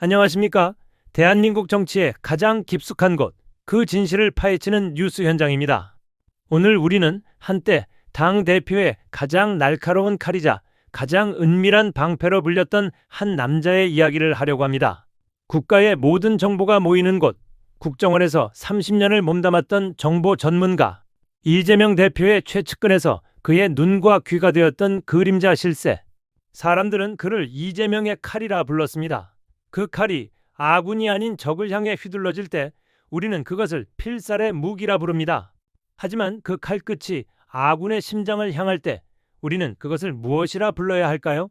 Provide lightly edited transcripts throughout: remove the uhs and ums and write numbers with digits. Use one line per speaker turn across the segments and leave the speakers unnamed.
안녕하십니까? 대한민국 정치의 가장 깊숙한 곳, 그 진실을 파헤치는 뉴스 현장입니다. 오늘 우리는 한때 당 대표의 가장 날카로운 칼이자 가장 은밀한 방패로 불렸던 한 남자의 이야기를 하려고 합니다. 국가의 모든 정보가 모이는 곳, 국정원에서 30년을 몸담았던 정보 전문가, 이재명 대표의 최측근에서 그의 눈과 귀가 되었던 그림자 실세. 사람들은 그를 이재명의 칼이라 불렀습니다. 그 칼이 아군이 아닌 적을 향해 휘둘러질 때 우리는 그것을 필살의 무기라 부릅니다. 하지만 그 칼끝이 아군의 심장을 향할 때 우리는 그것을 무엇이라 불러야 할까요?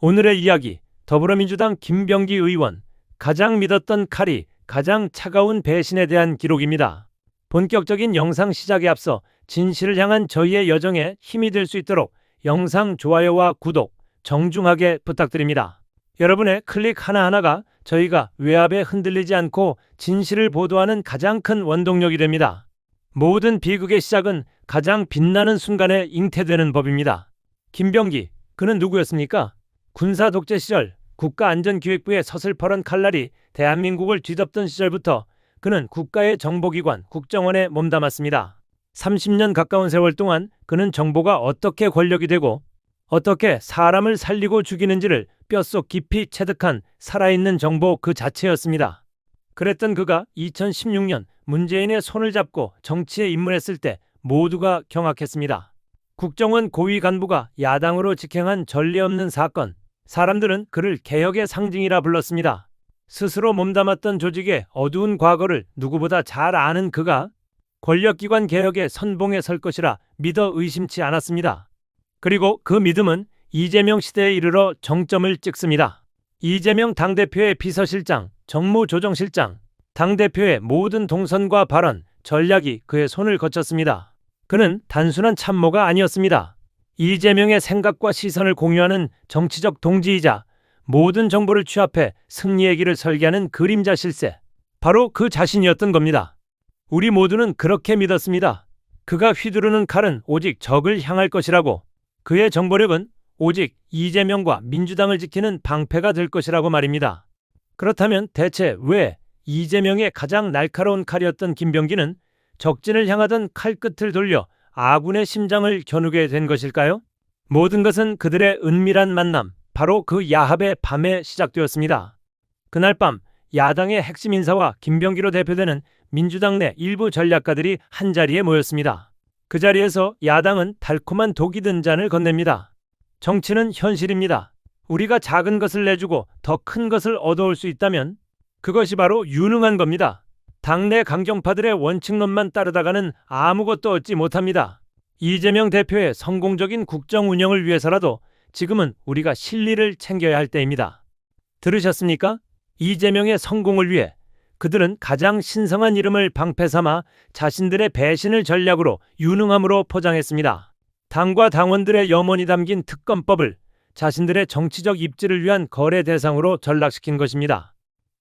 오늘의 이야기, 더불어민주당 김병기 의원, 가장 믿었던 칼이 가장 차가운 배신에 대한 기록입니다. 본격적인 영상 시작에 앞서 진실을 향한 저희의 여정에 힘이 될 수 있도록 영상 좋아요와 구독 정중하게 부탁드립니다. 여러분의 클릭 하나하나가 저희가 외압에 흔들리지 않고 진실을 보도하는 가장 큰 원동력이 됩니다. 모든 비극의 시작은 가장 빛나는 순간에 잉태되는 법입니다. 김병기, 그는 누구였습니까? 군사 독재 시절 국가안전기획부의 서슬퍼런 칼날이 대한민국을 뒤덮던 시절부터 그는 국가의 정보기관 국정원에 몸담았습니다. 30년 가까운 세월 동안 그는 정보가 어떻게 권력이 되고 어떻게 사람을 살리고 죽이는지를 뼛속 깊이 체득한 살아있는 정보 그 자체였습니다. 그랬던 그가 2016년 문재인의 손을 잡고 정치에 입문했을 때 모두가 경악했습니다. 국정원 고위 간부가 야당으로 직행한 전례 없는 사건, 사람들은 그를 개혁의 상징이라 불렀습니다. 스스로 몸담았던 조직의 어두운 과거를 누구보다 잘 아는 그가 권력기관 개혁의 선봉에 설 것이라 믿어 의심치 않았습니다. 그리고 그 믿음은 이재명 시대에 이르러 정점을 찍습니다. 이재명 당대표의 비서실장, 정무조정실장, 당대표의 모든 동선과 발언, 전략이 그의 손을 거쳤습니다. 그는 단순한 참모가 아니었습니다. 이재명의 생각과 시선을 공유하는 정치적 동지이자 모든 정보를 취합해 승리의 길을 설계하는 그림자 실세. 바로 그 자신이었던 겁니다. 우리 모두는 그렇게 믿었습니다. 그가 휘두르는 칼은 오직 적을 향할 것이라고, 그의 정보력은 오직 이재명과 민주당을 지키는 방패가 될 것이라고 말입니다. 그렇다면 대체 왜 이재명의 가장 날카로운 칼이었던 김병기는 적진을 향하던 칼끝을 돌려 아군의 심장을 겨누게 된 것일까요? 모든 것은 그들의 은밀한 만남, 바로 그 야합의 밤에 시작되었습니다. 그날 밤 야당의 핵심 인사와 김병기로 대표되는 민주당 내 일부 전략가들이 한자리에 모였습니다. 그 자리에서 야당은 달콤한 독이 든 잔을 건넵니다. 정치는 현실입니다. 우리가 작은 것을 내주고 더 큰 것을 얻어올 수 있다면 그것이 바로 유능한 겁니다. 당내 강경파들의 원칙론만 따르다가는 아무것도 얻지 못합니다. 이재명 대표의 성공적인 국정 운영을 위해서라도 지금은 우리가 실리를 챙겨야 할 때입니다. 들으셨습니까? 이재명의 성공을 위해 그들은 가장 신성한 이름을 방패 삼아 자신들의 배신을 전략으로 유능함으로 포장했습니다. 당과 당원들의 염원이 담긴 특검법을 자신들의 정치적 입지를 위한 거래 대상으로 전락시킨 것입니다.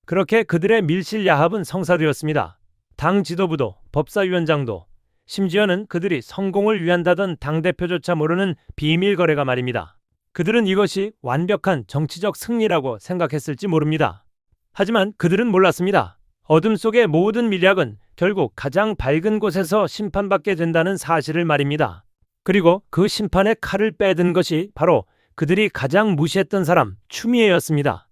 그렇게 그들의 밀실 야합은 성사되었습니다. 당 지도부도 법사위원장도 심지어는 그들이 성공을 위한다던 당대표조차 모르는 비밀 거래가 말입니다. 그들은 이것이 완벽한 정치적 승리라고 생각했을지 모릅니다. 하지만 그들은 몰랐습니다. 어둠 속의 모든 밀약은 결국 가장 밝은 곳에서 심판받게 된다는 사실을 말입니다. 그리고 그 심판의 칼을 빼든 것이 바로 그들이 가장 무시했던 사람, 추미애였습니다.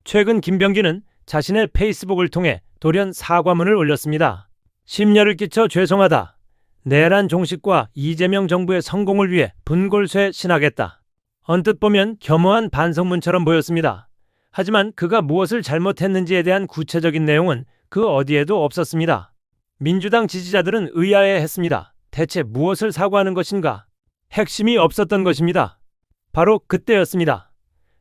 최근 김병기는 자신의 페이스북을 통해 돌연 사과문을 올렸습니다. 심려를 끼쳐 죄송하다. 내란 종식과 이재명 정부의 성공을 위해 분골쇠 신하겠다. 언뜻 보면 겸허한 반성문처럼 보였습니다. 하지만 그가 무엇을 잘못했는지에 대한 구체적인 내용은 그 어디에도 없었습니다. 민주당 지지자들은 의아해했습니다. 대체 무엇을 사과하는 것인가? 핵심이 없었던 것입니다. 바로 그때였습니다.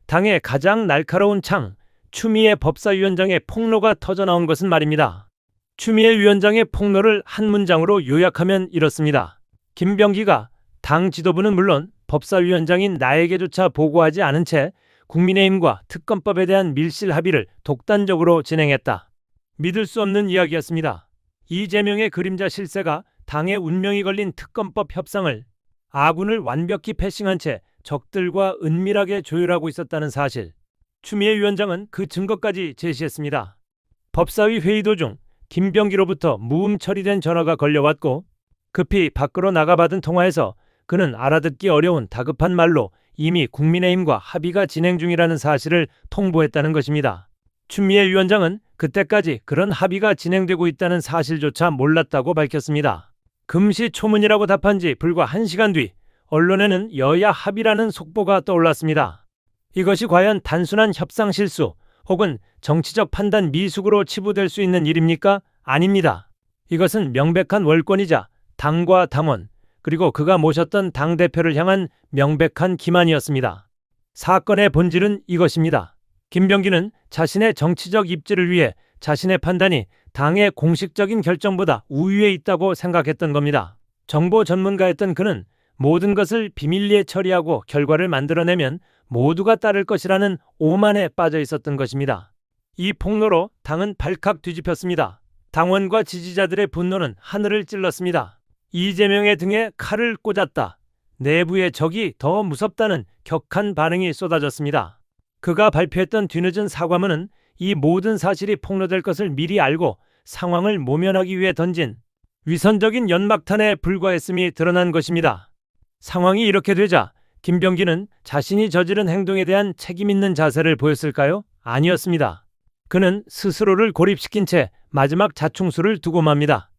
당의 가장 날카로운 창, 추미애 법사위원장의 폭로가 터져나온 것은 말입니다. 추미애 위원장의 폭로를 한 문장으로 요약하면 이렇습니다. 김병기가 당 지도부는 물론 법사위원장인 나에게조차 보고하지 않은 채 국민의힘과 특검법에 대한 밀실 합의를 독단적으로 진행했다. 믿을 수 없는 이야기였습니다. 이재명의 그림자 실세가 당의 운명이 걸린 특검법 협상을 아군을 완벽히 패싱한 채 적들과 은밀하게 조율하고 있었다는 사실. 추미애 위원장은 그 증거까지 제시했습니다. 법사위 회의 도중 김병기로부터 무음 처리된 전화가 걸려왔고 급히 밖으로 나가받은 통화에서 그는 알아듣기 어려운 다급한 말로 이미 국민의힘과 합의가 진행 중이라는 사실을 통보했다는 것입니다. 추미애 위원장은 그때까지 그런 합의가 진행되고 있다는 사실조차 몰랐다고 밝혔습니다. 금시초문이라고 답한 지 불과 1시간 뒤 언론에는 여야 합의라는 속보가 떠올랐습니다. 이것이 과연 단순한 협상 실수 혹은 정치적 판단 미숙으로 치부될 수 있는 일입니까? 아닙니다. 이것은 명백한 월권이자 당과 당원 그리고 그가 모셨던 당대표를 향한 명백한 기만이었습니다. 사건의 본질은 이것입니다. 김병기는 자신의 정치적 입지를 위해 자신의 판단이 당의 공식적인 결정보다 우위에 있다고 생각했던 겁니다. 정보 전문가였던 그는 모든 것을 비밀리에 처리하고 결과를 만들어내면 모두가 따를 것이라는 오만에 빠져 있었던 것입니다. 이 폭로로 당은 발칵 뒤집혔습니다. 당원과 지지자들의 분노는 하늘을 찔렀습니다. 이재명의 등에 칼을 꽂았다. 내부의 적이 더 무섭다는 격한 반응이 쏟아졌습니다. 그가 발표했던 뒤늦은 사과문은 이 모든 사실이 폭로될 것을 미리 알고 상황을 모면하기 위해 던진 위선적인 연막탄에 불과했음이 드러난 것입니다. 상황이 이렇게 되자 김병기는 자신이 저지른 행동에 대한 책임 있는 자세를 보였을까요? 아니었습니다. 그는 스스로를 고립시킨 채 마지막 자충수를 두고 맙니다.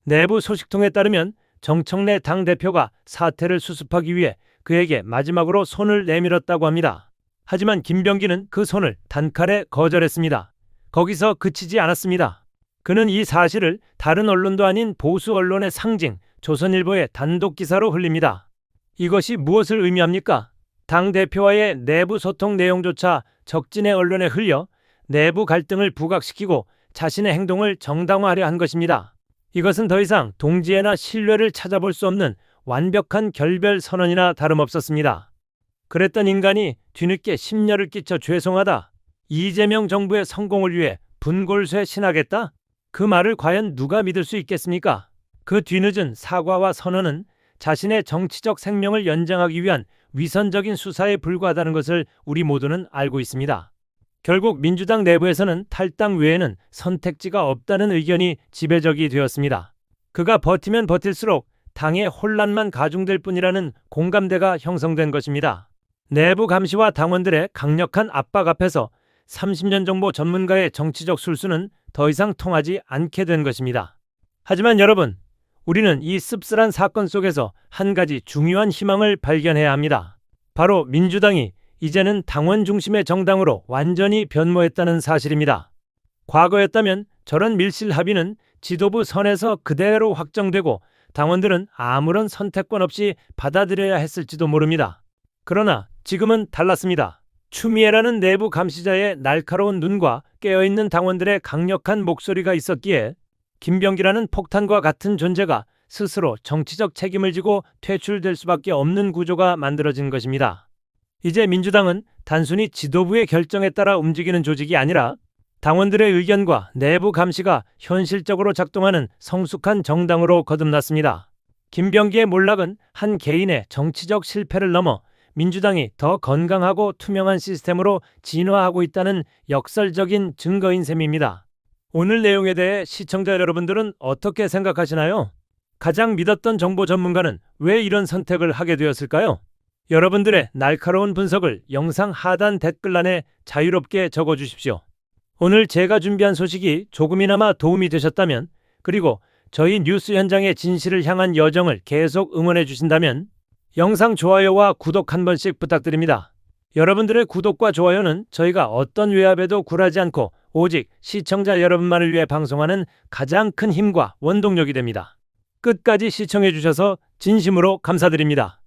내부 소식통에 따르면 정청래 당대표가 사태를 수습하기 위해 그에게 마지막으로 손을 내밀었다고 합니다. 하지만 김병기는 그 손을 단칼에 거절했습니다. 거기서 그치지 않았습니다. 그는 이 사실을 다른 언론도 아닌 보수 언론의 상징 조선일보의 단독 기사로 흘립니다. 이것이 무엇을 의미합니까? 당대표와의 내부 소통 내용조차 적진의 언론에 흘려 내부 갈등을 부각시키고 자신의 행동을 정당화하려 한 것입니다. 이것은 더 이상 동지애나 신뢰를 찾아볼 수 없는 완벽한 결별 선언이나 다름없었습니다. 그랬던 인간이 뒤늦게 심려를 끼쳐 죄송하다. 이재명 정부의 성공을 위해 분골쇠 신하겠다? 그 말을 과연 누가 믿을 수 있겠습니까? 그 뒤늦은 사과와 선언은 자신의 정치적 생명을 연장하기 위한 위선적인 수사에 불과하다는 것을 우리 모두는 알고 있습니다. 결국 민주당 내부에서는 탈당 외에는 선택지가 없다는 의견이 지배적이 되었습니다. 그가 버티면 버틸수록 당의 혼란만 가중될 뿐이라는 공감대가 형성된 것입니다. 내부 감시와 당원들의 강력한 압박 앞에서 30년 정보 전문가의 정치적 술수는 더 이상 통하지 않게 된 것입니다. 하지만 여러분, 우리는 이 씁쓸한 사건 속에서 한 가지 중요한 희망을 발견해야 합니다. 바로 민주당이 이제는 당원 중심의 정당으로 완전히 변모했다는 사실입니다. 과거였다면 저런 밀실 합의는 지도부 선에서 그대로 확정되고 당원들은 아무런 선택권 없이 받아들여야 했을지도 모릅니다. 그러나 지금은 달랐습니다. 추미애라는 내부 감시자의 날카로운 눈과 깨어있는 당원들의 강력한 목소리가 있었기에 김병기라는 폭탄과 같은 존재가 스스로 정치적 책임을 지고 퇴출될 수밖에 없는 구조가 만들어진 것입니다. 이제 민주당은 단순히 지도부의 결정에 따라 움직이는 조직이 아니라 당원들의 의견과 내부 감시가 현실적으로 작동하는 성숙한 정당으로 거듭났습니다. 김병기의 몰락은 한 개인의 정치적 실패를 넘어 민주당이 더 건강하고 투명한 시스템으로 진화하고 있다는 역설적인 증거인 셈입니다. 오늘 내용에 대해 시청자 여러분들은 어떻게 생각하시나요? 가장 믿었던 정보 전문가는 왜 이런 선택을 하게 되었을까요? 여러분들의 날카로운 분석을 영상 하단 댓글란에 자유롭게 적어주십시오. 오늘 제가 준비한 소식이 조금이나마 도움이 되셨다면, 그리고 저희 뉴스 현장의 진실을 향한 여정을 계속 응원해 주신다면 영상 좋아요와 구독 한 번씩 부탁드립니다. 여러분들의 구독과 좋아요는 저희가 어떤 외압에도 굴하지 않고 오직 시청자 여러분만을 위해 방송하는 가장 큰 힘과 원동력이 됩니다. 끝까지 시청해 주셔서 진심으로 감사드립니다.